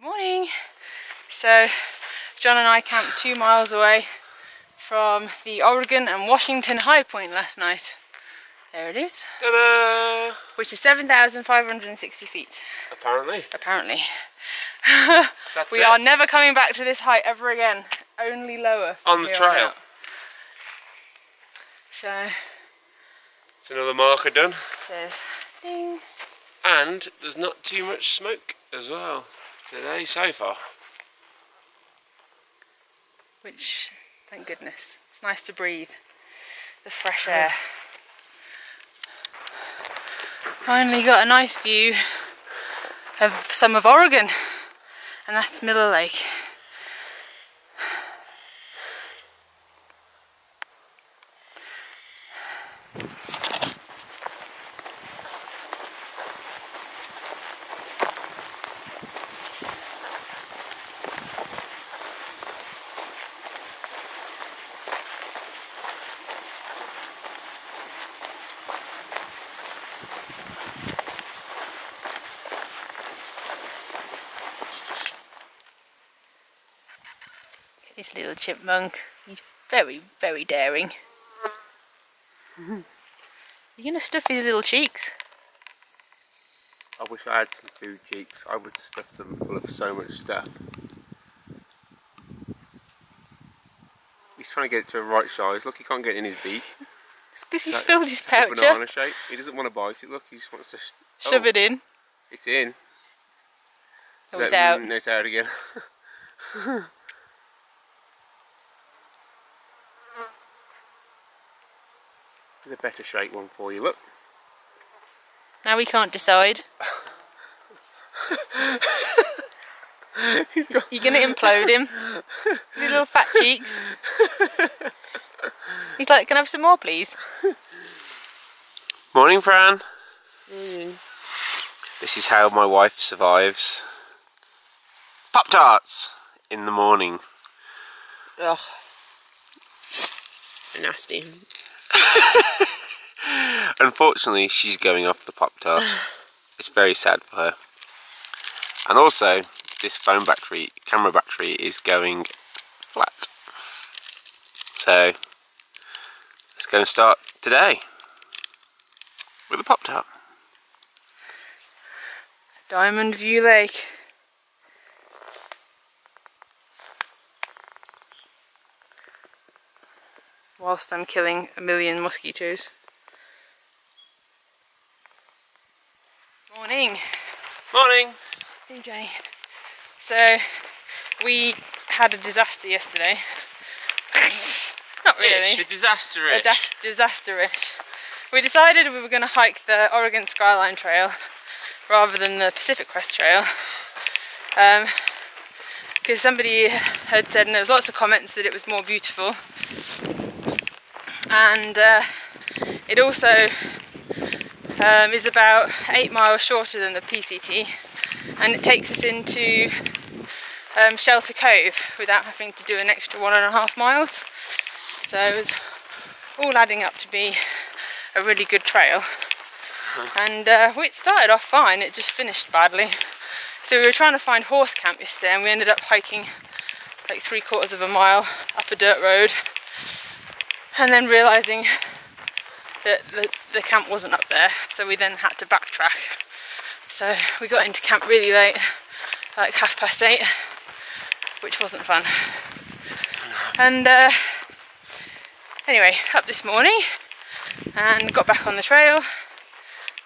Morning. So John and I camped 2 miles away from the Oregon and Washington high point last night. There it is. Ta-da! Which is 7,560 feet. Apparently. We are never coming back to this height ever again. Only lower. On the trail. So it's another marker done. It says ding. And there's not too much smoke as well today so far. Which, thank goodness, it's nice to breathe the fresh air. Finally got a nice view of some of Oregon, and that's Miller Lake. This little chipmunk, he's very, very daring. You're gonna stuff his little cheeks. I wish I had some food cheeks. I would stuff them full of so much stuff. He's trying to get it to the right size. Look, he can't get it in his beak. It's because he's filled his pouch up. Banana shape. He doesn't want to bite it. Look, he just wants to shove it in. It's in. Oh, it's out. No, it's out again. There's a better shaped one for you, look. Now we can't decide. You're going to implode him. With little fat cheeks. He's like, can I have some more, please? Morning, Fran. Morning. This is how my wife survives. Pop-Tarts in the morning. Ugh. Nasty. Unfortunately, she's going off the Pop-Tart. It's very sad for her. And also, this camera battery is going flat. So, let's go and start today with a Pop-Tart. Diamond View Lake. Whilst I'm killing a million mosquitoes. Morning. Morning. DJ. So we had a disaster yesterday. Not really. A disaster-ish. Disaster-ish. We decided we were going to hike the Oregon Skyline Trail rather than the Pacific Crest Trail. Because somebody had said, and there was lots of comments, that it was more beautiful. And it also is about 8 miles shorter than the PCT, and it takes us into Shelter Cove without having to do an extra 1.5 miles. So it was all adding up to be a really good trail. And it started off fine, it just finished badly. So we were trying to find horse camp yesterday, and we ended up hiking like 3/4 of a mile up a dirt road, and then realising that the camp wasn't up there, so we then had to backtrack. So we got into camp really late, like 8:30, which wasn't fun. And anyway, up this morning and got back on the trail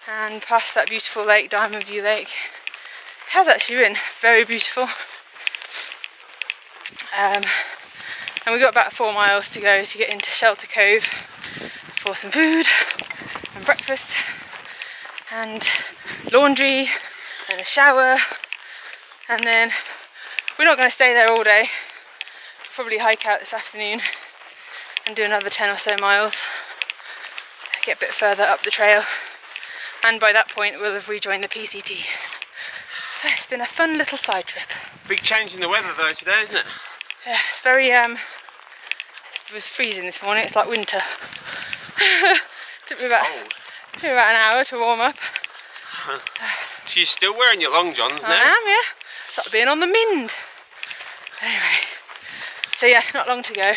and past that beautiful lake, Diamond View Lake. It has actually been very beautiful. And we got about 4 miles to go to get into Shelter Cove for some food and breakfast and laundry and a shower, and then we're not going to stay there all day. We'll probably hike out this afternoon and do another 10 or so miles, get a bit further up the trail, and by that point we'll have rejoined the PCT. So it's been a fun little side trip. Big change in the weather though today, isn't it? Yeah, it's very it was freezing this morning. It's like winter. Took me about an hour to warm up. So you're still wearing your long johns now? I am, yeah. It's like being on the Mind. Anyway, so yeah, not long to go,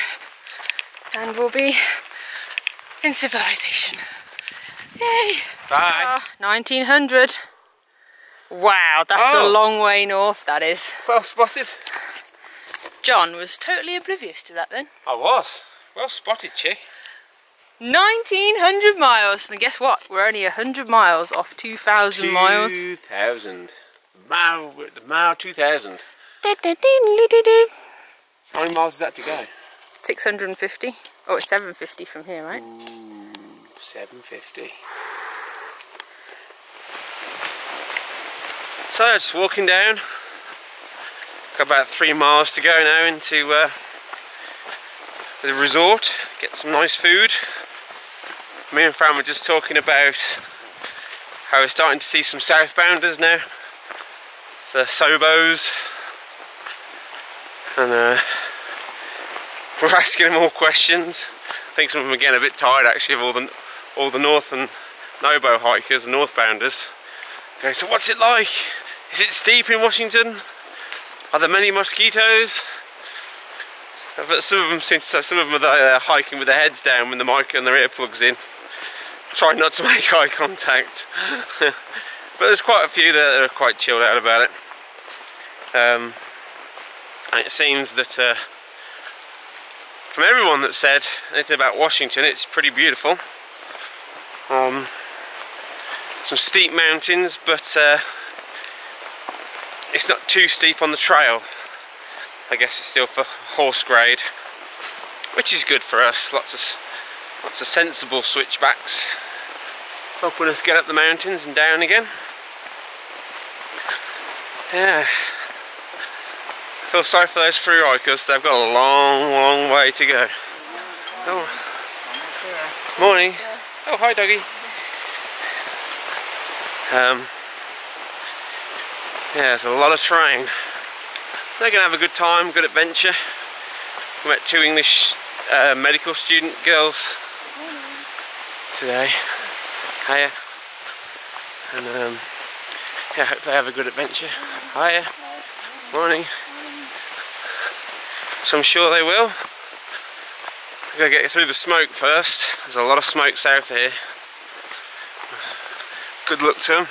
and we'll be in civilization. Yay! Bye. 1900. Wow, that's a long way north, that is. Well spotted. John was totally oblivious to that then. I was. Well spotted, chick. 1900 miles, and guess what? We're only 100 miles off 2,000 miles. 2,000. Mile 2,000. How many miles is that to go? 650. Oh, it's 750 from here, right? Ooh, 750. So, just walking down. Got about 3 miles to go now into the resort. Get some nice food. Me and Fran were just talking about how we're starting to see some southbounders now. The Sobos. And we're asking them all questions. I think some of them are getting a bit tired actually of all the north and Nobo hikers, the northbounders. Okay, so what's it like? Is it steep in Washington? Are there many mosquitoes? But some of them are there hiking with their heads down with the mic and their earplugs in. Try not to make eye contact. But there's quite a few that are quite chilled out about it. And it seems that from everyone that said anything about Washington, it's pretty beautiful. Some steep mountains, but it's not too steep on the trail. I guess it's still for horse grade, which is good for us. Lots of sensible switchbacks, helping us get up the mountains and down again. Yeah. I feel sorry for those through hikers. They've got a long way to go. Oh. Morning. Oh, hi, doggy. Yeah, there's a lot of terrain. They're going to have a good time, good adventure. We met 2 English medical student girls today. Hiya. And yeah, hope they have a good adventure. Hiya. Morning. So I'm sure they will. I've got to get through the smoke first. There's a lot of smoke south here. Good luck to them.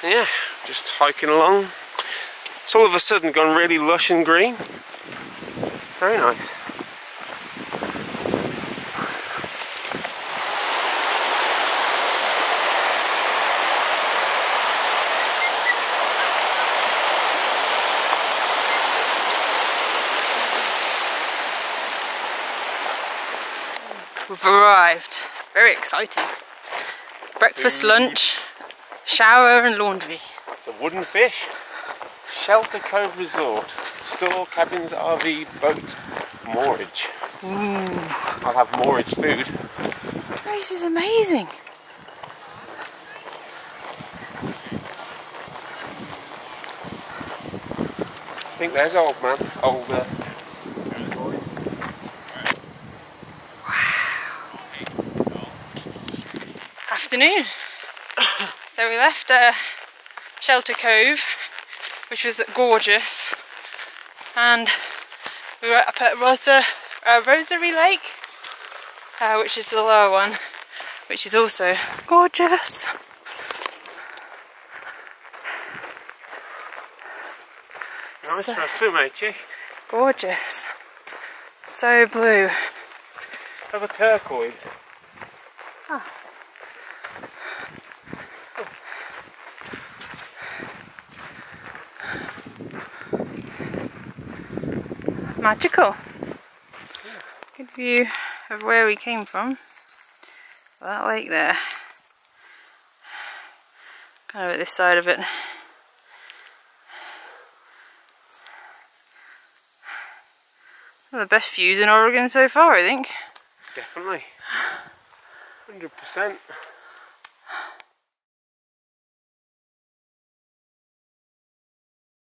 And yeah, just hiking along. It's all of a sudden gone really lush and green. Very nice. We've arrived. Very exciting. Breakfast, lunch, shower and laundry. It's a wooden fish. Shelter Cove Resort. Store, cabins, RV, boat, moorage. Ooh. I'll have moorage food. This place is amazing. I think there's old man. Old Afternoon. So we left Shelter Cove, which was gorgeous, and we were up at Rosary Lake, which is the lower one, which is also gorgeous. Nice for a swim, ain't you? Gorgeous. So blue. Have a turquoise. Oh. Magical. Good view of where we came from. That lake there. Kind of at this side of it. One of the best views in Oregon so far, I think. Definitely. 100%.